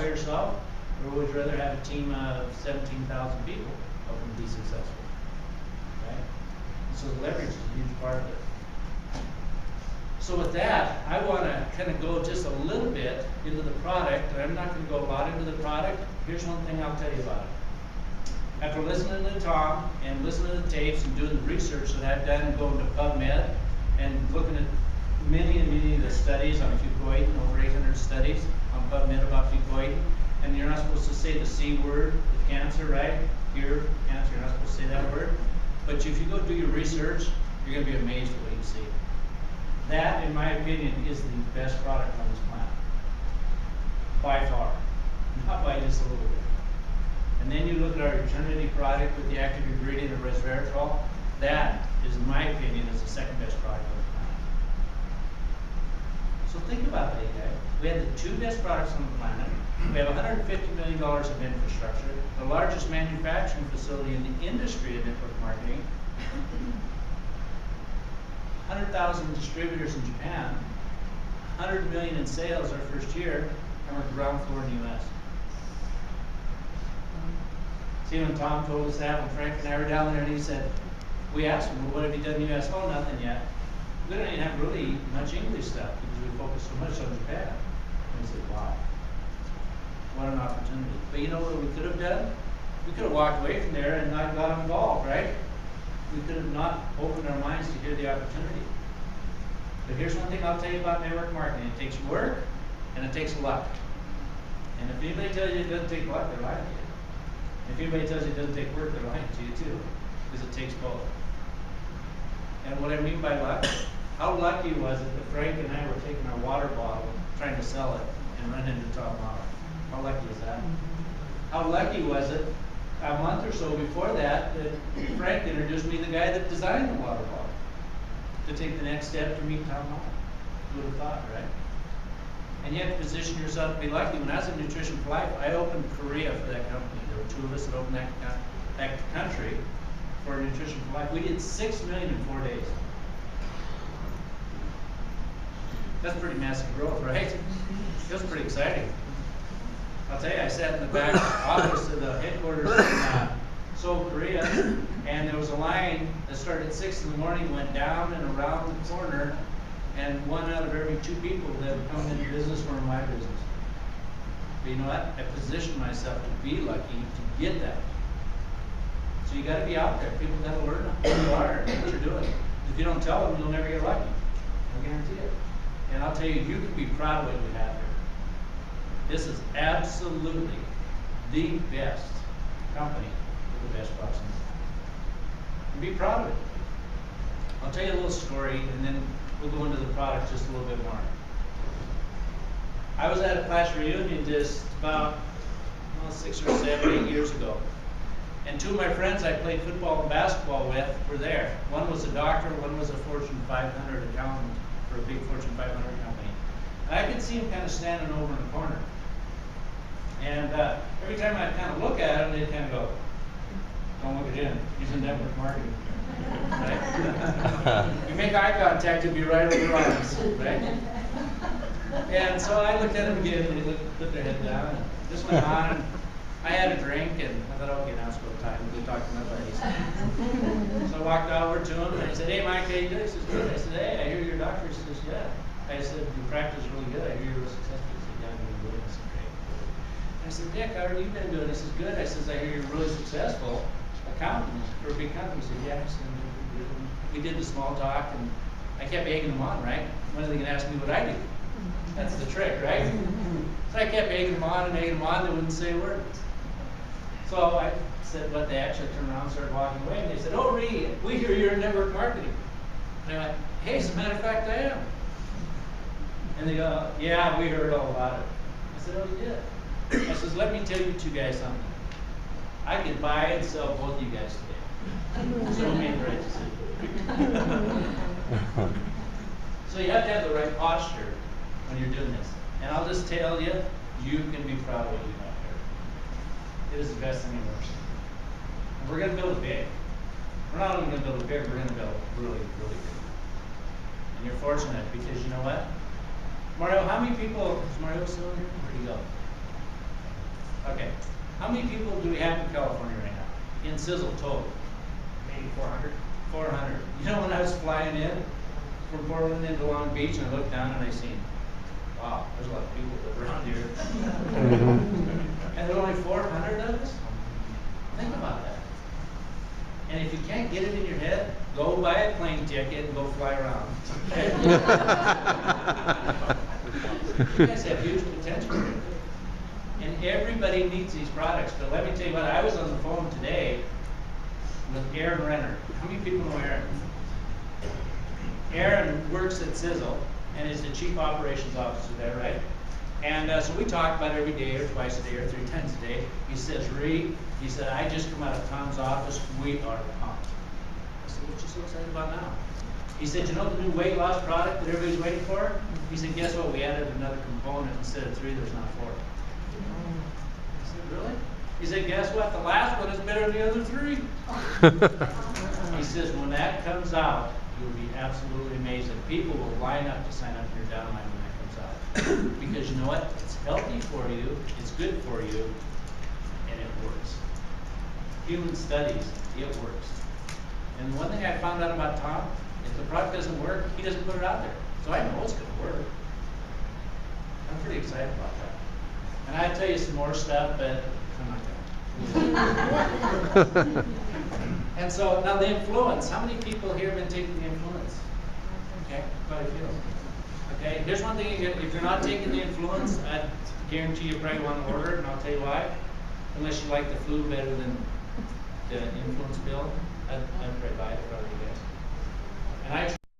yourself, or would you rather have a team of 17,000 people helping be successful? Right? So leverage is a huge part of it. So with that, I want to kind of go just a little bit into the product, and I'm not going to go a lot into the product. Here's one thing I'll tell you about it. After listening to Tom and listening to the tapes and doing the research that I've done and going to PubMed and looking at many and many of the studies on fucoidan, over 800 studies on PubMed about fucoidan, and you're not supposed to say the C word, the cancer, right? Here, cancer, you're not supposed to say that word. But if you go do your research, you're going to be amazed at what you see. That, in my opinion, is the best product on this planet. By far. Not by just a little bit. And then you look at our Eternity product with the active ingredient of resveratrol. That is, in my opinion, is the second best product on the planet. So think about that, guys. We have the two best products on the planet. We have $150 million of infrastructure, the largest manufacturing facility in the industry of network marketing, 100,000 distributors in Japan, 100 million in sales our first year, and we're ground floor in the U.S. See, when Tom told us that, when Frank and I were down there, and he said, we asked him, well, what have you done in the U.S.? Oh, nothing yet. We don't even have really much English stuff because we focus so much on Japan. And he said, wow, what an opportunity. But you know what we could have done? We could have walked away from there and not got involved, right? We could have not opened our minds to hear the opportunity. But here's one thing I'll tell you about network marketing. It takes work and it takes luck. And if anybody tells you it doesn't take luck, they're lying to you. If anybody tells you it doesn't take work, they're lying to you too. Because it takes both. And what I mean by luck, how lucky was it that Frank and I were taking our water bottle, trying to sell it, and run into Tom Lauer? How lucky is that? How lucky was it a month or so before that Frank introduced me the guy that designed the water bottle to take the next step to meet Tom Lauer? Who would have thought, right? And you have to position yourself to be lucky. When I was in Nutrition for Life, I opened Korea for that company. There were two of us that opened that country for Nutrition for Life. We did 6 million in 4 days. That's pretty massive growth, right? It was pretty exciting. I'll tell you, I sat in the back office of the headquarters in Seoul, Korea, and there was a line that started at 6 in the morning, went down and around the corner, and 1 out of every 2 people that have come into business were in my business. But you know what? I positioned myself to be lucky to get that. So you got to be out there. People got to learn who you are and what you're doing. If you don't tell them, you'll never get lucky. I guarantee it. And I'll tell you, you can be proud of what you have here. This is absolutely the best company with the best products in the world. And be proud of it. I'll tell you a little story, and then we'll go into the product just a little bit more. I was at a class reunion just about 6 or 7, 8 years ago. And 2 of my friends I played football and basketball with were there. One was a doctor, one was a Fortune 500 accountant for a big Fortune 500 company. And I could see him kind of standing over in the corner. And every time I kind of look at him, they'd kind of go, don't look at him, he's in network marketing. Right? You make eye contact, he'll be right over your arms, right? And so I looked at him again, and they put their head down, and this went on, and I had a drink, and I thought, okay, now it's go time, we'll talk to my buddies. So I walked over to him, and I said, hey, Mike, how you doing? He says, good. I said, hey, I hear you're a doctor. He says, yeah. I said, your practice is really good. I hear you're real successful. He said, yeah, I'm really good. I said, great. I said, Dick, how have you been doing? He says, good. I says, I hear you're really successful accountant for a big company. He said, yeah. I said, we did the small talk, and I kept egging him on, right? When are they going to ask me what I do? That's the trick, right? So I kept egging them on and egging them on. They wouldn't say a word. So I said, what? They actually turned around and started walking away. And they said, oh, Reed, we hear you're in network marketing. And I went, hey, as a matter of fact, I am. And they go, yeah, we heard all about it. I said, oh, you did? I says, let me tell you 2 guys something. I could buy and sell both of you guys today. So I made the right decision. So you have to have the right posture when you're doing this. And I'll just tell you, you can be proud of what you have here. It is the best thing you've ever seen. And we're going to build it big. We're not only going to build it big, we're going to build it really, really big. And you're fortunate because you know what? Mario, how many people, is Mario still here? Where'd he go? How many people do we have in California right now? In Sizzle total? Maybe 400. 400. You know, when I was flying in from Portland into Long Beach, and I looked down and I seen, wow, there's a lot of people that around here. And there are only 400 of us? Think about that. And if you can't get it in your head, go buy a plane ticket and go fly around. You guys have huge potential here. And everybody needs these products. But let me tell you what, I was on the phone today with Aaron Renner. How many people know Aaron? Aaron works at Sizzle and is the chief operations officer there, right? And so we talk about every day or twice a day or 3 times a day. He says, Reed, he said, I just come out of Tom's office. We are pumped. I said, what you so excited about now? He said, you know the new weight loss product that everybody's waiting for? He said, guess what? We added another component. Instead of 3, there's now 4. I said, really? He said, guess what? The last one is better than the other 3. He says, when that comes out, you'll be absolutely amazing. People will line up to sign up for your downline when that comes out. Because you know what? It's healthy for you, it's good for you, and it works. Human studies, it works. And one thing I found out about Tom, if the product doesn't work, he doesn't put it out there. So I know it's going to work. I'm pretty excited about that. And I'll tell you some more stuff, but I'm not going to. And so now the influence. How many people here have been taking the influence? Okay, quite a few. Okay, here's one thing. If you're not taking the influence, I guarantee you probably want to order it, and I'll tell you why. Unless you like the flu better than the influence pill, I'd probably buy it for you guys. And I